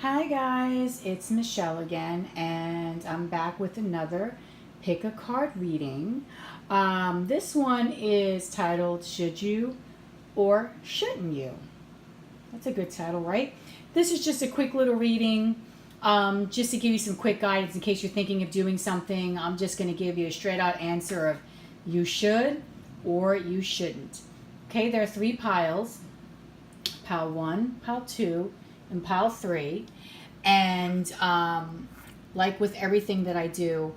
Hi guys, it's Michelle again, and I'm back with another pick a card reading. This one is titled Should You or Shouldn't You? That's a good title, right? This is just a quick little reading, just to give you some quick guidance in case you're thinking of doing something. I'm just going to give you a straight out answer of you should or you shouldn't. Okay, there are three piles: pile one, pile two, and pile three. And like with everything that I do,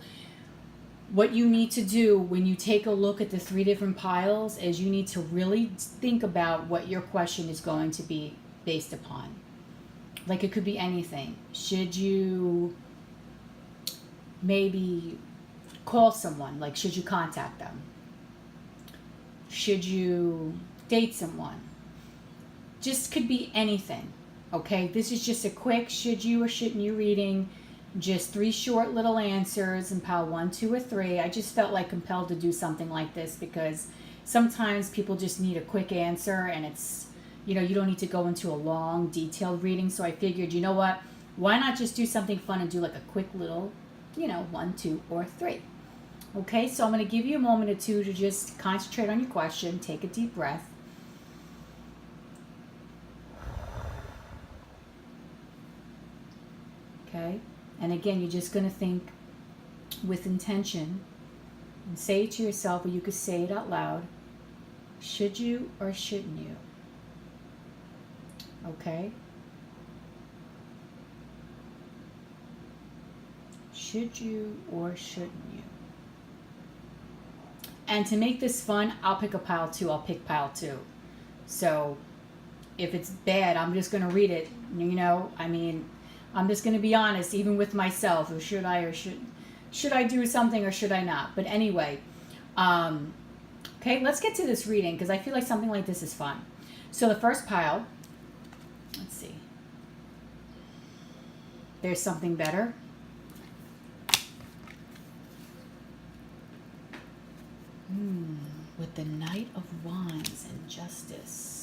what you need to do when you take a look at the three different piles is you need to really think about what your question is going to be based upon. Like it could be anything. Should you maybe call someone? Like, should you contact them? Should you date someone? Just could be anything. Okay, this is just a quick should you or shouldn't you reading. Just three short little answers in pile one, two, or three. I just felt like compelled to do something like this because sometimes people just need a quick answer and it's, you don't need to go into a long, detailed reading. So I figured, you know what? Why not just do something fun and do like a quick little, one, two, or three. Okay, so I'm going to give you a moment or two to just concentrate on your question, take a deep breath. Okay, and again, you're just going to think with intention and say it to yourself, or you could say it out loud. Should you or shouldn't you? Okay? Should you or shouldn't you? And to make this fun, I'll pick a pile two. I'll pick pile two. So if it's bad, I'm just going to read it. I'm just going to be honest, even with myself. Or should I or should I do something or should I not? But anyway, okay, let's get to this reading because I feel like something like this is fun. So the first pile, let's see. There's something better. With the Knight of Wands and Justice.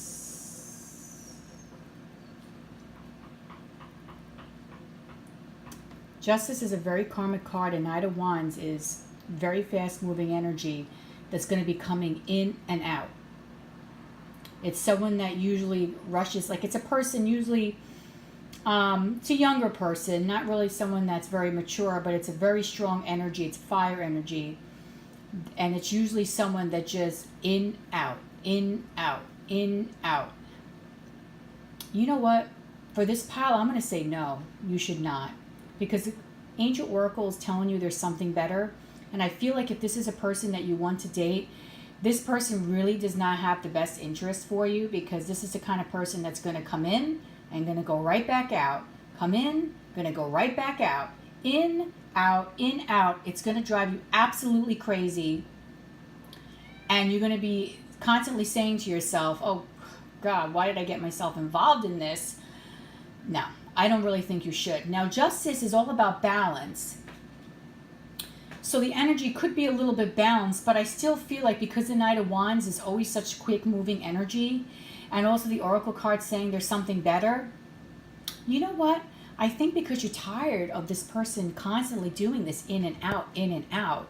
Justice is a very karmic card, and Knight of Wands is very fast moving energy that's going to be coming in and out. It's someone that usually rushes, like it's a person usually, it's a younger person, not really someone that's very mature, but it's a very strong energy. It's fire energy. And it's usually someone that just in, out, in, out, in, out. You know what? For this pile, I'm going to say no, you should not. Because the Angel Oracle is telling you there's something better. And I feel like if this is a person that you want to date, this person really does not have the best interest for you, because this is the kind of person that's going to come in and going to go right back out. Come in, going to go right back out. In, out, in, out. It's going to drive you absolutely crazy. And you're going to be constantly saying to yourself, oh, God, why did I get myself involved in this? No, I don't really think you should. Now, Justice is all about balance. So the energy could be a little bit balanced, but I still feel like because the Knight of Wands is always such quick moving energy, and also the Oracle card saying there's something better, you know what? I think because you're tired of this person constantly doing this in and out,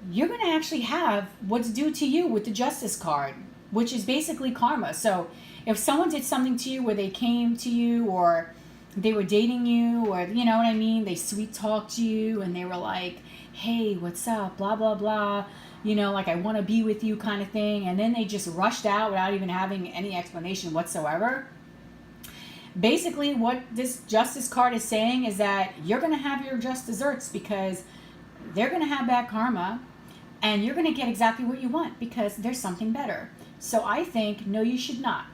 you're going to actually have what's due to you with the Justice card, which is basically karma. So if someone did something to you where they came to you, or they were dating you, or you know what I mean, they sweet talked you and they were like, hey, what's up, blah, blah, blah, like I want to be with you kind of thing, and then they just rushed out without even having any explanation whatsoever. Basically, what this Justice card is saying is that you're going to have your just desserts, because they're going to have bad karma and you're going to get exactly what you want because there's something better. So I think, no, you should not.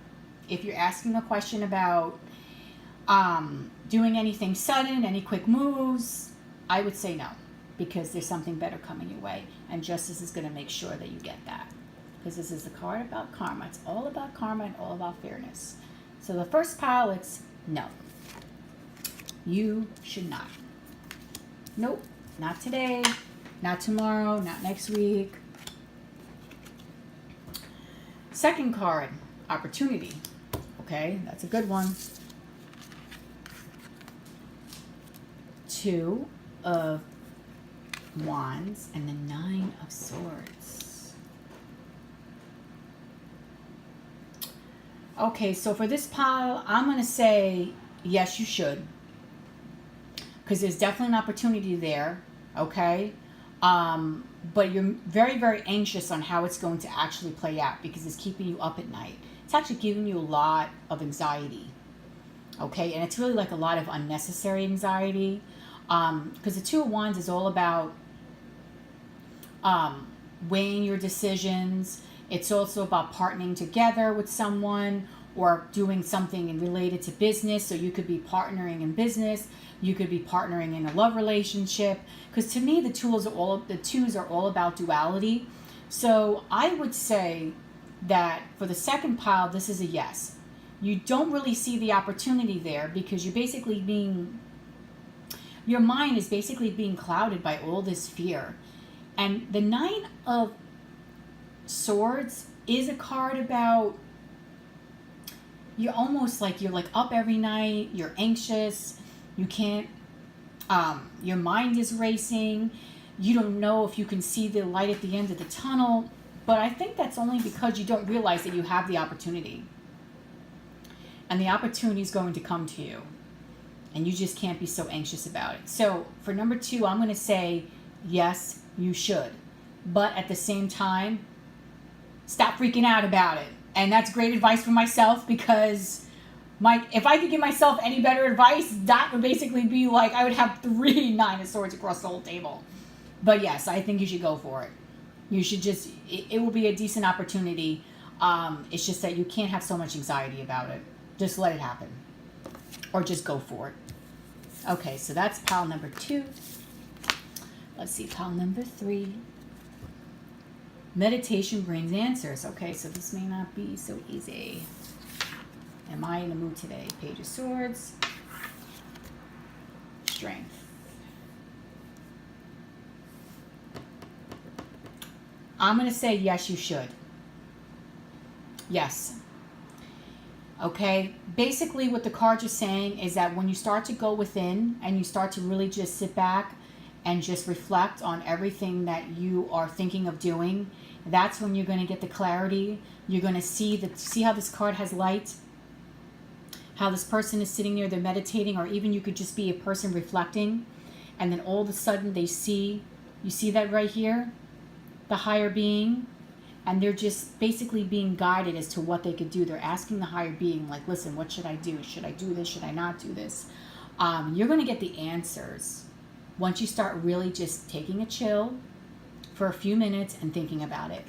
If you're asking a question about doing anything sudden, any quick moves, I would say no, because there's something better coming your way. And Justice is going to make sure that you get that, because this is a card about karma. It's all about karma and all about fairness. So the first pile, it's no. You should not. Nope, not today, not tomorrow, not next week. Second card, opportunity. Okay, that's a good one. Two of Wands and the Nine of Swords. Okay, so for this pile, I'm going to say yes, you should. Because there's definitely an opportunity there, okay? But you're very, very anxious on how it's going to actually play out because it's keeping you up at night. It's actually giving you a lot of anxiety, okay? And it's really like a lot of unnecessary anxiety because the Two of Wands is all about weighing your decisions. It's also about partnering together with someone or doing something related to business. So you could be partnering in business. You could be partnering in a love relationship. Because to me, the twos are all about duality. So I would say that for the second pile, this is a yes. You don't really see the opportunity there because your mind is basically being clouded by all this fear. And the Nine of Swords is a card about you're up every night, you're anxious, you can't your mind is racing, you don't know if you can see the light at the end of the tunnel. But I think that's only because you don't realize that you have the opportunity, and the opportunity is going to come to you, and you just can't be so anxious about it. So for number two, I'm going to say yes, you should, but at the same time, stop freaking out about it. And that's great advice for myself because if I could give myself any better advice, that would basically be like I would have 3 Nine of Swords across the whole table. But yes, I think you should go for it. You should just, it will be a decent opportunity. It's just that you can't have so much anxiety about it. Just let it happen. Or just go for it. Okay, so that's pile number 2. Let's see, pile number 3. Meditation brings answers. Okay, so this may not be so easy. Am I in the mood today? Page of Swords. Strength. I'm going to say yes, you should. Yes. Okay, basically what the cards are saying is that when you start to go within and you start to really just sit back and just reflect on everything that you are thinking of doing, that's when you're going to get the clarity. You're going to see how this card has light, how this person is sitting there, they're meditating, or even you could just be a person reflecting, and then all of a sudden you see that right here, the higher being, and they're just basically being guided as to what they could do. They're asking the higher being, like, listen, what should I do? Should I do this? Should I not do this? You're going to get the answers once you start really just taking a chill for a few minutes and thinking about it.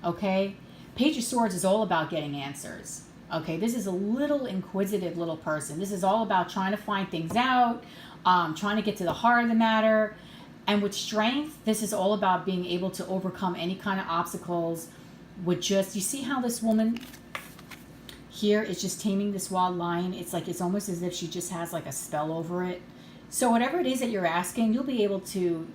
Okay? Page of Swords is all about getting answers. Okay? This is a little inquisitive little person. This is all about trying to find things out, trying to get to the heart of the matter. And with Strength, this is all about being able to overcome any kind of obstacles with just, you see how this woman here is just taming this wild lion? It's almost as if she just has like a spell over it. So whatever it is that you're asking, you'll be able to,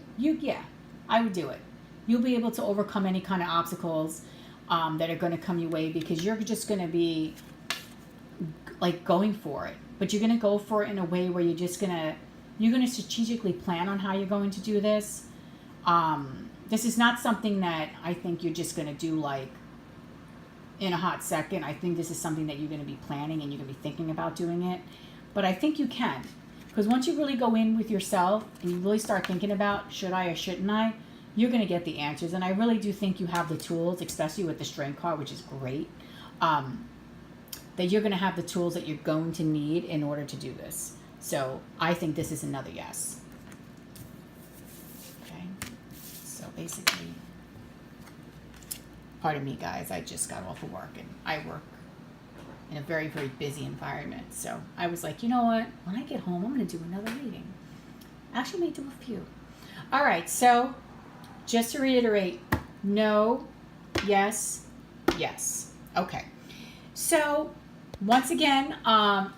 I would do it. You'll be able to overcome any kind of obstacles that are going to come your way because you're just going to be like going for it. But you're going to go for it in a way where you're going to strategically plan on how you're going to do this. This is not something that I think you're just going to do like in a hot second. I think this is something that you're going to be planning and you're going to be thinking about doing it. But I think you can. Because once you really go in with yourself and you really start thinking about should I or shouldn't I, you're going to get the answers. And I really do think you have the tools, especially with the Strength card, which is great, that you're going to have the tools that you're going to need in order to do this. So I think this is another yes. Okay. So basically, pardon me guys, I just got off of work and I work in a very, very busy environment. So I was like, you know what? When I get home, I'm going to do another reading. Actually, I may do a few. All right. So just to reiterate, no, yes, yes. Okay. So once again,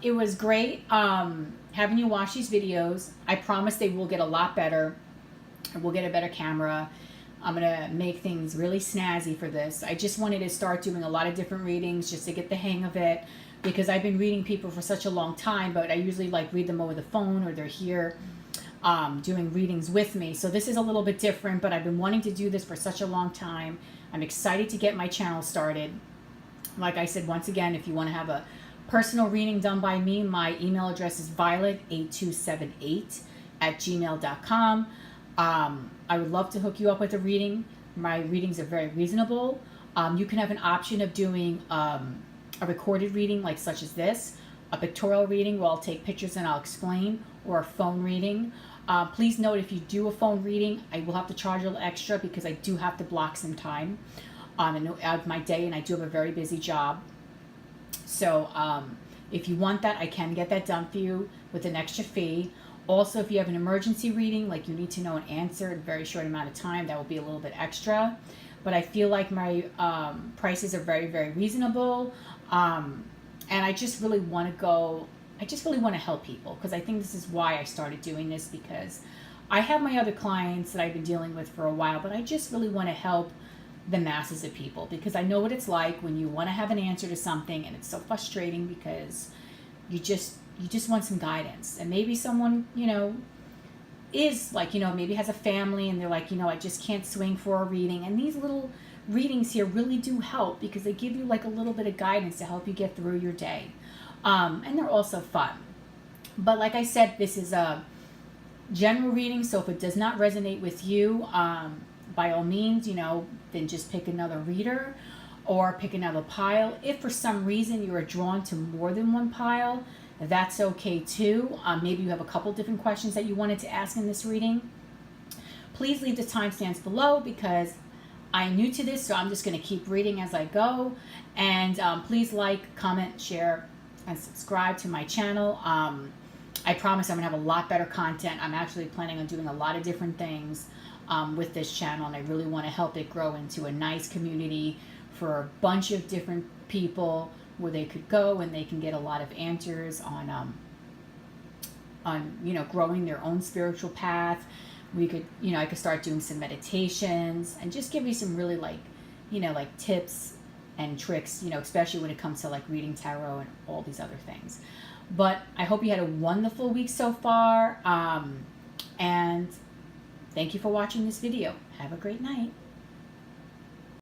it was great having you watch these videos. I promise they will get a lot better. We'll get a better camera. I'm going to make things really snazzy for this. I just wanted to start doing a lot of different readings just to get the hang of it because I've been reading people for such a long time, but I usually like read them over the phone or they're here. doing readings with me. So this is a little bit different, but I've been wanting to do this for such a long time. I'm excited to get my channel started. Like I said, once again, if you want to have a personal reading done by me, my email address is violet8278@gmail.com. I would love to hook you up with a reading. My readings are very reasonable. You can have an option of doing a recorded reading, like such as this, a pictorial reading where I'll take pictures and I'll explain, or a phone reading. Please note, if you do a phone reading, I will have to charge a little extra because I do have to block some time out of my day, and I do have a very busy job. So if you want that, I can get that done for you with an extra fee. Also, if you have an emergency reading, like you need to know an answer in a very short amount of time, that will be a little bit extra. But I feel like my prices are very, very reasonable. And I just really want to help people, because I think this is why I started doing this, because I have my other clients that I've been dealing with for a while, but I just really want to help the masses of people, because I know what it's like when you want to have an answer to something and it's so frustrating because you just want some guidance. And maybe someone, is like, maybe has a family and they're like, I just can't swing for a reading. And these little readings here really do help, because they give you like a little bit of guidance to help you get through your day. And they're also fun. But like I said, this is a general reading, so if it does not resonate with you, by all means, then just pick another reader or pick another pile. If for some reason you are drawn to more than one pile, that's okay too. Maybe you have a couple different questions that you wanted to ask in this reading. Please leave the timestamps below, because I'm new to this, so I'm just going to keep reading as I go. And please like, comment, share, and subscribe to my channel. I promise I'm going to have a lot better content. I'm actually planning on doing a lot of different things with this channel, and I really want to help it grow into a nice community for a bunch of different people, where they could go and they can get a lot of answers on growing their own spiritual path. We could, I could start doing some meditations and just give you some really like tips and tricks, especially when it comes to like reading tarot and all these other things. But I hope you had a wonderful week so far, and thank you for watching this video. Have a great night.